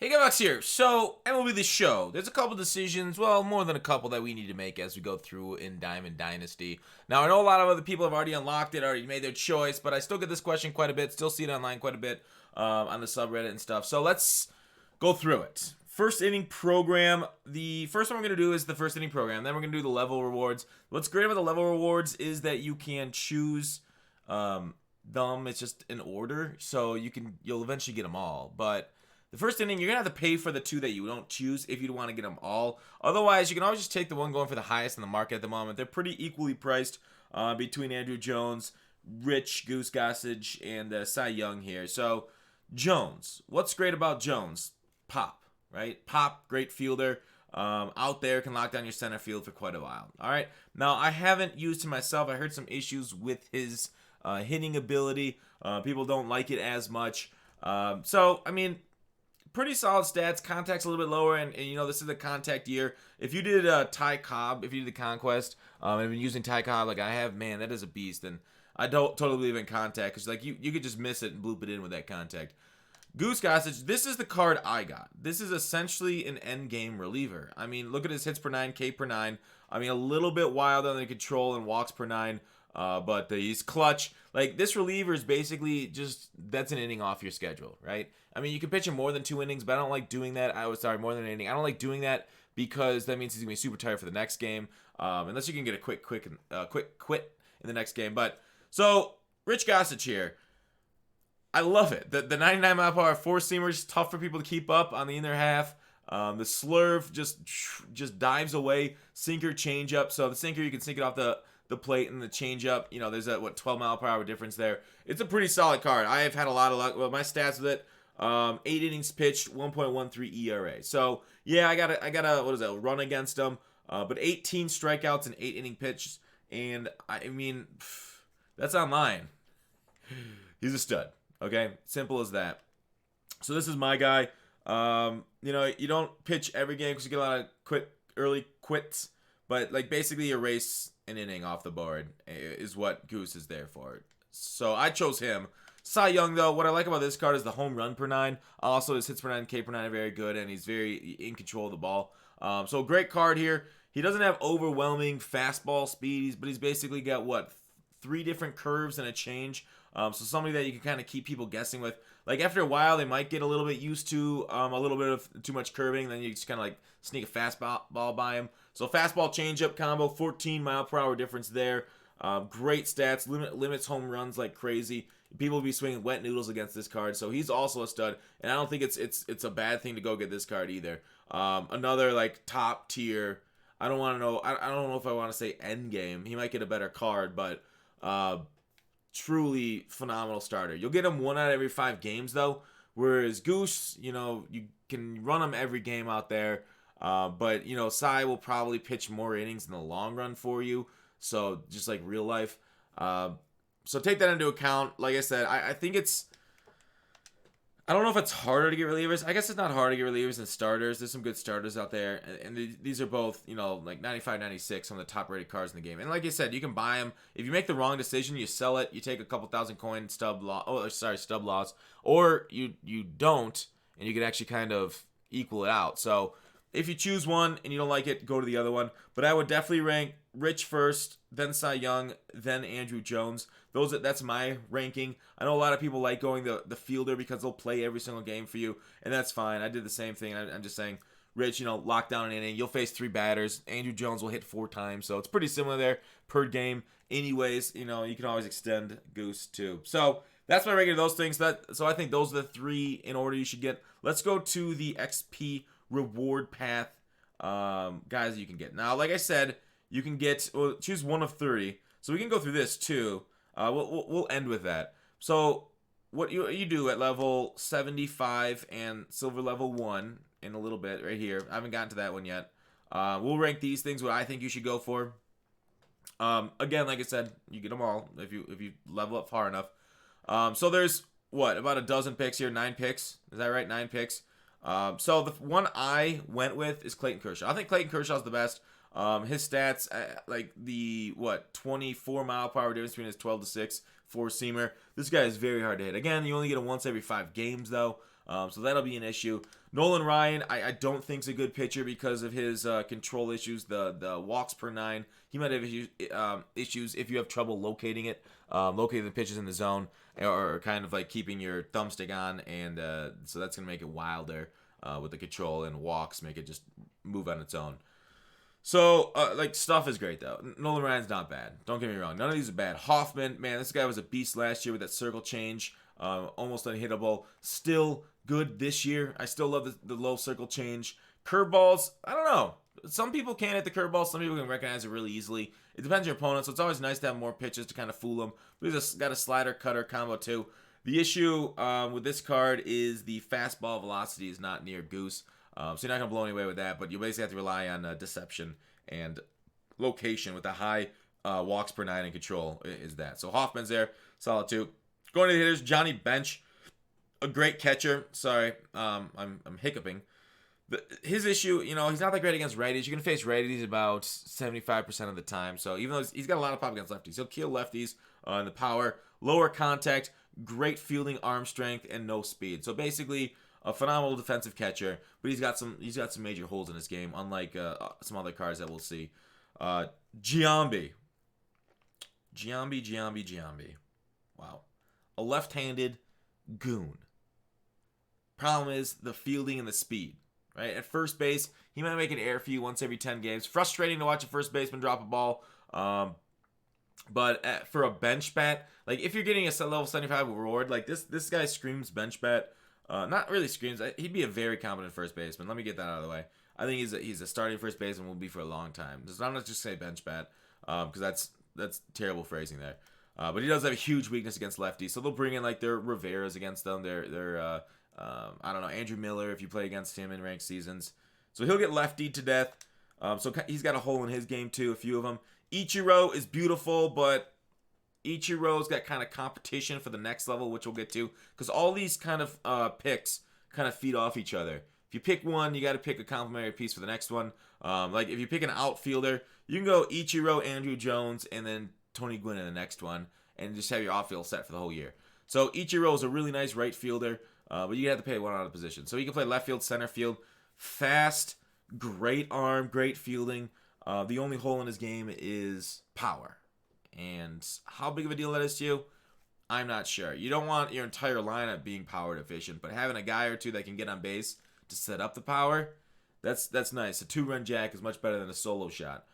Hey, Gavax here. So, MLB The Show. There's a couple decisions, well, more than a couple that we need to make as we go through in Diamond Dynasty. Now, I know a lot of other people have already unlocked it, already made their choice, but I still get this question quite a bit, still see it online quite a bit on the subreddit and stuff. So, let's go through it. Firstinning Program. The first one we're going to do is the Firstinning Program. Then we're going to do the level rewards. What's great about the level rewards is that you can choose them. It's just in order, so you'll eventually get them all, but the first inning, you're going to have to pay for the two that you don't choose if you want to get them all. Otherwise, you can always just take the one going for the highest in the market at the moment. They're pretty equally priced between Andrew Jones, Rich, Goose Gossage, and Cy Young here. So, Jones. What's great about Jones? Pop, right? Pop, great fielder. Out there, can lock down your center field for quite a while. All right. Now, I haven't used him myself. I heard some issues with his hitting ability. People don't like it as much. So, I mean, pretty solid stats. Contact's a little bit lower, and you know, this is the contact year. If you did Ty Cobb, if you did the Conquest, and been using Ty Cobb like I have, man, that is a beast. And I don't totally believe in contact, because like you could just miss it and bloop it in with that contact. Goose Gossage, this is the card I got. This is essentially an end game reliever. I mean, look at his hits per 9, K per 9. I mean, a little bit wild on the control and walks per 9. But he's clutch. Like, this reliever is basically just, that's an inning off your schedule, right? I mean, you can pitch him more than 2 innings, but I don't like doing that. More than an inning. I don't like doing that because that means he's going to be super tired for the next game. Unless you can get a quick quit in the next game. But, so, Rich Gossage here. I love it. The 99 mile per hour 4-seamer is tough for people to keep up on the inner half. The slurve just dives away. Sinker, changeup. So, the sinker, you can sink it off the plate, and the changeup, you know, there's a 12 mile per hour difference there. It's a pretty solid card. I have had a lot of luck. Well, my stats with it, 8 innings pitched, 1.13 ERA. So yeah, I got a what is that, run against him. But 18 strikeouts and 8 inning pitches, and I mean, that's online. He's a stud. Okay, simple as that. So this is my guy. You know, you don't pitch every game because you get a lot of early quits, but like basically erase an inning off the board is what Goose is there for. So I chose him. Cy Young, though, what I like about this card is the home run per 9. Also, his hits per 9, K per 9 are very good, and he's very in control of the ball. So great card here. He doesn't have overwhelming fastball speed, but he's basically got, 3 different curves and a change. So somebody that you can kind of keep people guessing with. Like, after a while, they might get a little bit used to a little bit of too much curving. Then you just kind of like sneak a fastball by him. So fastball changeup combo, 14 mile per hour difference there. Great stats, limits home runs like crazy. People will be swinging wet noodles against this card. So he's also a stud, and I don't think it's a bad thing to go get this card either. Another like top tier. I don't know if I want to say end game. He might get a better card, but truly phenomenal starter. You'll get him 1 out of every 5 games though, whereas Goose, you know, you can run him every game out there, but you know, Cy will probably pitch more innings in the long run for you, so just like real life. So take that into account. Like I said, I think I don't know if it's harder to get relievers. I guess it's not hard to get relievers than starters. There's some good starters out there. And these are both, you know, like 95, 96, some of the top rated cards in the game. And like I said, you can buy them. If you make the wrong decision, you sell it. You take a couple thousand coin stub loss. Or you don't, and you can actually kind of equal it out. So if you choose one and you don't like it, go to the other one. But I would definitely rank Rich first, then Cy Young, then Andrew Jones. That's my ranking. I know a lot of people like going the fielder because they'll play every single game for you, and that's fine. I did the same thing. I'm just saying, Rich, you know, lock down an inning. You'll face 3 batters. Andrew Jones will hit 4 times, so it's pretty similar there per game. Anyways, you know, you can always extend Goose too. So that's my ranking of those things. So I think those are the 3 in order you should get. Let's go to the XP reward path guys that you can get. Now, like I said, you can choose 1 of 30. So we can go through this too. We'll end with that. So what you do at level 75 and silver level 1 in a little bit right here. I haven't gotten to that one yet. We'll rank these things what I think you should go for. Again, like I said, you get them all if you level up far enough. So there's about a dozen picks here, 9 picks. Is that right? 9 picks. So the one I went with is Clayton Kershaw. I think Clayton Kershaw's the best. His stats, like the 24 mile per hour difference between his 12-6 4-seamer. This guy is very hard to hit. Again, you only get him once every 5 games though. So that'll be an issue. Nolan Ryan, I don't think is a good pitcher because of his control issues, the walks per nine. He might have issues if you have trouble locating it, locating the pitches in the zone, or kind of like keeping your thumbstick on, and so that's going to make it wilder with the control, and walks make it just move on its own. So, stuff is great, though. Nolan Ryan's not bad. Don't get me wrong. None of these are bad. Hoffman, man, this guy was a beast last year with that circle change. Almost unhittable. Still good this year. I still love the low circle change. Curveballs, I don't know. Some people can't hit the curveball. Some people can recognize it really easily. It depends on your opponent, so it's always nice to have more pitches to kind of fool them. But he's got a slider, cutter combo, too. The issue with this card is the fastball velocity is not near goose. So you're not going to blow any away with that, but you basically have to rely on deception and location with the high walks per nine and control is that. So Hoffman's there, solid too. Going to the hitters, Johnny Bench, a great catcher. Sorry, I'm hiccuping. His issue, he's not that great against righties. You can face righties about 75% of the time. So even though he's got a lot of pop against lefties, he'll kill lefties in the power, lower contact, great fielding arm strength, and no speed. So basically, a phenomenal defensive catcher, but he's got some major holes in his game, unlike some other cards that we'll see. Giambi. Wow. A left-handed goon. Problem is the fielding and the speed. Right? At first base, he might make an error for you once every 10 games. Frustrating to watch a first baseman drop a ball. But for a bench bat, like if you're getting a level 75 reward, like this guy screams bench bat. Not really screams. He'd be a very competent first baseman. Let me get that out of the way. I think he's a starting first baseman, will be for a long time. I'm not just say bench bat, because that's terrible phrasing there. But he does have a huge weakness against lefties, so they'll bring in like their Rivera's against them. Their I don't know, Andrew Miller if you play against him in ranked seasons. So he'll get leftied to death. So he's got a hole in his game too, a few of them. Ichiro is beautiful, but Ichiro's got kind of competition for the next level, which we'll get to, because all these kind of picks kind of feed off each other. If you pick one, you got to pick a complementary piece for the next one. Like if you pick an outfielder, you can go Ichiro, Andrew Jones, and then Tony Gwynn in the next one, and just have your outfield set for the whole year. So Ichiro is a really nice right fielder, but you have to pay one out of the position. So he can play left field, center field, fast, great arm, great fielding. The only hole in his game is power. And how big of a deal that is to you, I'm not sure. You don't want your entire lineup being power deficient, but having a guy or two that can get on base to set up the power, that's nice. A 2-run jack is much better than a solo shot,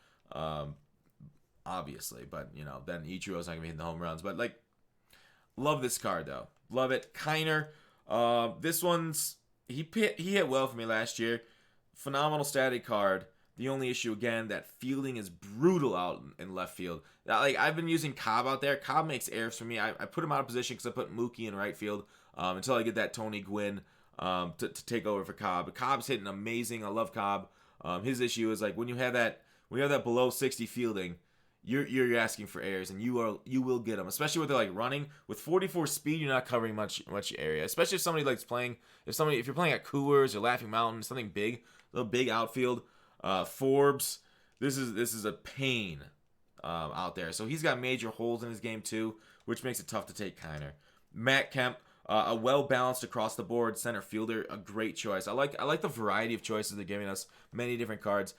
obviously. But, then Ichiro's not going to be hitting the home runs. But, love this card, though. Love it. Kiner, this one's, he hit well for me last year. Phenomenal static card. The only issue, again, that fielding is brutal out in left field. I've been using Cobb out there. Cobb makes errors for me. I put him out of position because I put Mookie in right field until I get that Tony Gwynn to take over for Cobb. But Cobb's hitting amazing. I love Cobb. His issue is when you have that below 60 fielding, you're asking for errors, and you will get them. Especially with running with 44 speed, you're not covering much area. Especially if somebody likes playing. If you're playing at Coors or Laughing Mountain, something big, a little big outfield. Forbes, this is a pain out there. So he's got major holes in his game too, which makes it tough to take Kiner. Matt Kemp, a well-balanced across the board center fielder, a great choice. I like the variety of choices they're giving us, many different cards.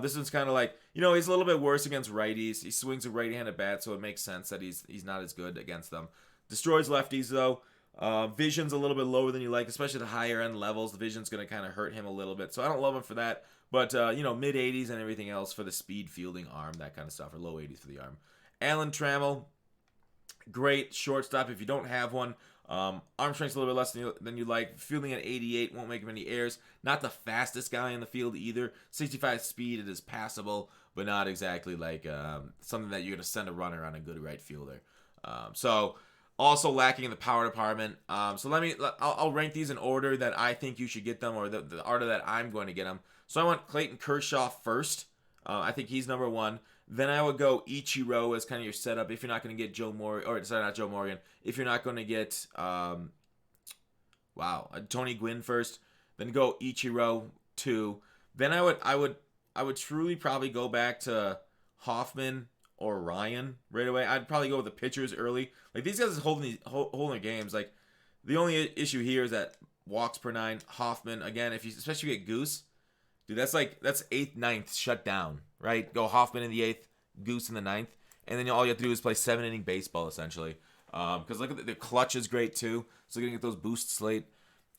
This one's kind of he's a little bit worse against righties. He swings a right-handed bat, so it makes sense that he's not as good against them. Destroys lefties though. Vision's a little bit lower than you like, especially the higher end levels. The vision's going to kind of hurt him a little bit, so I don't love him for that. But, mid 80s and everything else for the speed, fielding, arm, that kind of stuff, or low 80s for the arm. Alan Trammell, great shortstop if you don't have one. Arm strength's a little bit less than you like. Fielding at 88, won't make many errors. Not the fastest guy in the field either. 65 speed, it is passable, but not exactly something that you're going to send a runner on a good right fielder. So also lacking in the power department. So I'll rank these in order that I think you should get them, or the order that I'm going to get them. So I want Clayton Kershaw first. I think he's number one. Then I would go Ichiro as kind of your setup if you're not going to get Joe Morgan, or sorry, not Joe Morgan. If you're not going to get Tony Gwynn first, then go Ichiro 2. Then I would truly probably go back to Hoffman or Ryan right away. I'd probably go with the pitchers early. These guys holding their games. The only issue here is that walks per 9. Hoffman, again, especially if you get Goose, dude, that's 8th, 9th shut down, right? Go Hoffman in the 8th, Goose in the 9th, and then all you have to do is play 7-inning baseball, essentially. Because look at the clutch is great, too, so you're going to get those boosts late.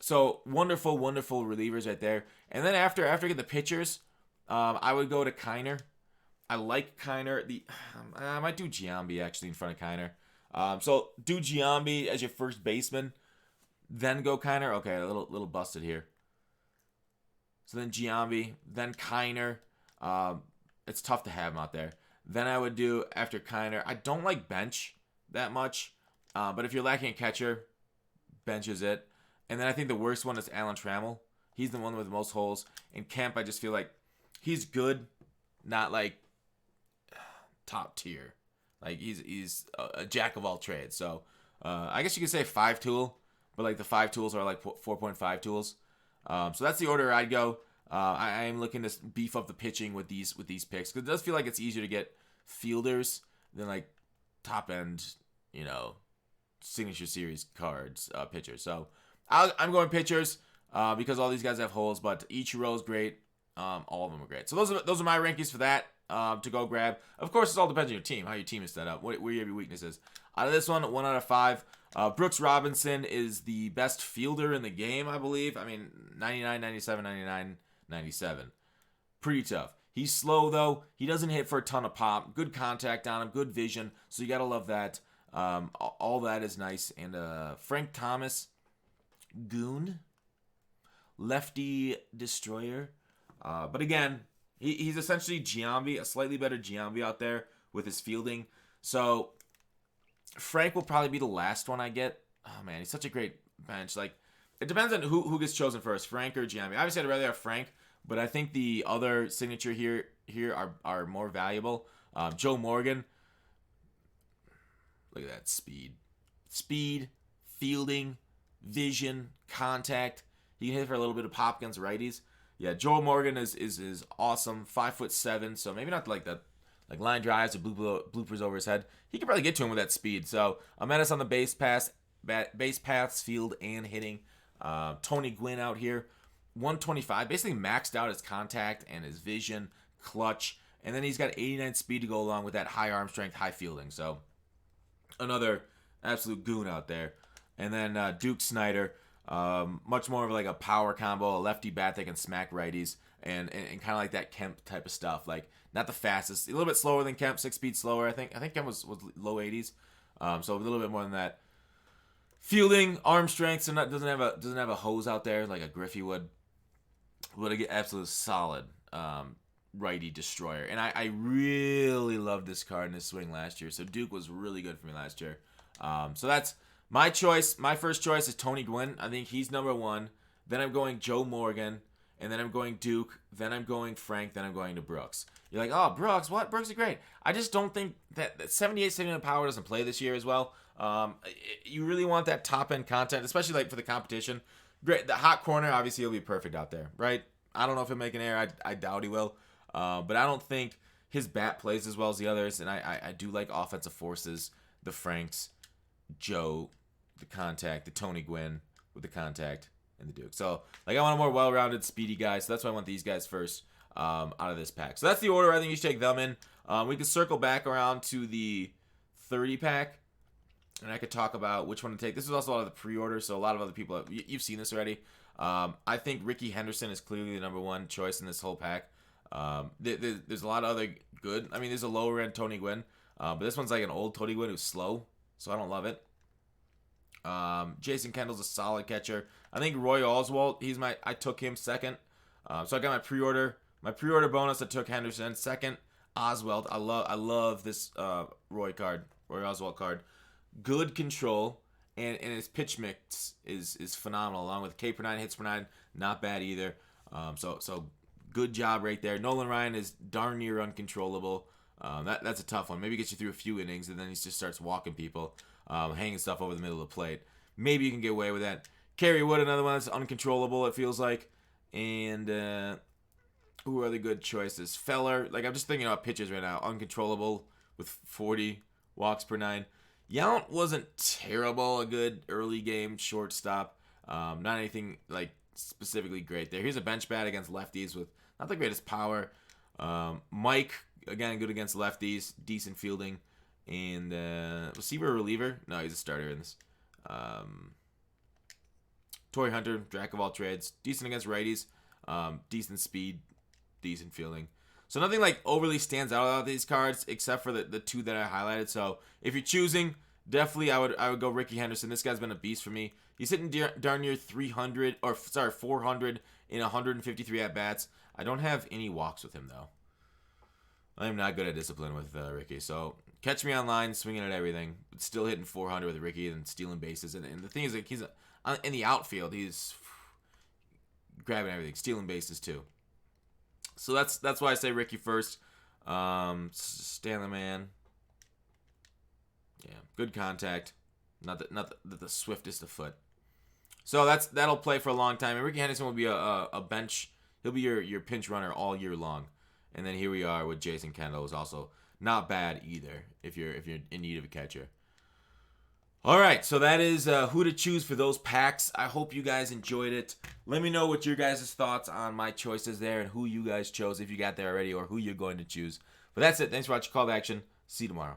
So, wonderful, wonderful relievers right there. And then after I get the pitchers, I would go to Kiner. I like Kiner. I might do Giambi, actually, in front of Kiner. So, do Giambi as your first baseman, then go Kiner. Okay, a little busted here. So then Giambi, then Kiner. It's tough to have him out there. Then I would do, after Kiner, I don't like bench that much. But if you're lacking a catcher, bench is it. And then I think the worst one is Alan Trammell. He's the one with the most holes. And Kemp, I just feel like he's good, not like top tier. Like he's a jack of all trades. So I guess you could say 5-tool, but like the 5 tools are like 4.5 tools. So that's the order I'd go. I am looking to beef up the pitching with these picks, because it does feel like it's easier to get fielders than like top end, signature series cards pitchers. So I'm going pitchers because all these guys have holes, but Ichiro is great. All of them are great. So those are my rankings for that to go grab. Of course, it all depends on your team, how your team is set up, where you have your weaknesses. Out of this one out of 5. Brooks Robinson is the best fielder in the game, I believe. I mean, 99, 97, 99, 97. Pretty tough. He's slow, though. He doesn't hit for a ton of pop. Good contact on him. Good vision. So you got to love that. All that is nice. And Frank Thomas, goon. Lefty destroyer. But again, he's essentially Giambi, a slightly better Giambi out there with his fielding. So Frank will probably be the last one I get. Oh, man, he's such a great bench. Like, it depends on who gets chosen first, Frank or Giambi. Obviously, I'd rather have Frank, but I think the other signature here are more valuable. Joe Morgan. Look at that speed. Speed, fielding, vision, contact. He can hit for a little bit of pop against righties. Yeah, Joe Morgan is awesome. 5'7", so maybe not like that, like line drives or bloopers over his head. He could probably get to him with that speed. So a menace on the base paths, field, and hitting. Tony Gwynn out here, 125, basically maxed out his contact and his vision, clutch, and then he's got 89 speed to go along with that high arm strength, high fielding. So another absolute goon out there. And then Duke Snyder, much more of like a power combo, a lefty bat that can smack righties, and kind of like that Kemp type of stuff. Like, not the fastest, a little bit slower than Kemp, 6 speed slower. I think Kemp was low 80s, so a little bit more than that. Fielding, arm strength, so doesn't have a hose out there like a Griffey would. Would get absolute solid righty destroyer. And I really loved this card in this swing last year. So Duke was really good for me last year. So that's my choice. My first choice is Tony Gwynn. I think he's number 1. Then I'm going Joe Morgan. And then I'm going Duke. Then I'm going Frank. Then I'm going to Brooks. You're like, oh, Brooks, what? Brooks is great. I just don't think that 78, 79 power doesn't play this year as well. You really want that top-end content, especially like for the competition. Great. The hot corner, obviously, he'll be perfect out there, right? I don't know if he'll make an error. I doubt he will. But I don't think his bat plays as well as the others. And I do like offensive forces. The Franks, Joe, the contact, the Tony Gwynn with the contact, and the Duke. So, like, I want a more well-rounded, speedy guy. So that's why I want these guys first out of this pack. So that's the order I think you should take them in. We can circle back around to the 30 pack. And I could talk about which one to take. This is also a lot of the pre-order, so a lot of other people, you've seen this already. I think Ricky Henderson is clearly the number 1 choice in this whole pack. There's a lot of other good. I mean, there's a lower-end Tony Gwynn, but this one's like an old Tony Gwynn who's slow, so I don't love it. Jason Kendall's a solid catcher. I think Roy Oswalt, I took him second. So I got my pre-order bonus. I took Henderson second. Oswalt, I love this Roy Oswalt card. Good control, and his pitch mix is phenomenal. Along with K per 9, hits per 9, not bad either. So good job right there. Nolan Ryan is darn near uncontrollable. That's a tough one. Maybe gets you through a few innings, and then he just starts walking people, hanging stuff over the middle of the plate. Maybe you can get away with that. Kerry Wood, another one that's uncontrollable, it feels like. And who are the good choices? Feller, like I'm just thinking about pitches right now. Uncontrollable with 40 walks per 9. Yount wasn't terrible, a good early game shortstop. Not anything like specifically great there. Here's a bench bat against lefties with not the greatest power. Mike, again, good against lefties, decent fielding. And receiver or reliever? No, he's a starter in this. Torrey Hunter, jack of all trades, decent against righties, decent speed, decent fielding. So nothing like overly stands out about these cards except for the two that I highlighted. So if you're choosing, definitely I would go Ricky Henderson. This guy's been a beast for me. He's hitting darn near 400 in 153 at bats. I don't have any walks with him though. I am not good at discipline with Ricky. So catch me online, swinging at everything, but still hitting 400 with Ricky and stealing bases. And the thing is, like, he's in the outfield. He's grabbing everything, stealing bases too. So that's why I say Ricky first. Stanley man. Yeah, good contact. Not the swiftest of foot. So that'll play for a long time. And Ricky Henderson will be a bench. He'll be your pinch runner all year long. And then here we are with Jason Kendall, who's also not bad either if you're in need of a catcher. All right, so that is who to choose for those packs. I hope you guys enjoyed it. Let me know what your guys' thoughts on my choices there and who you guys chose if you got there already or who you're going to choose. But that's it. Thanks for watching Call to Action. See you tomorrow.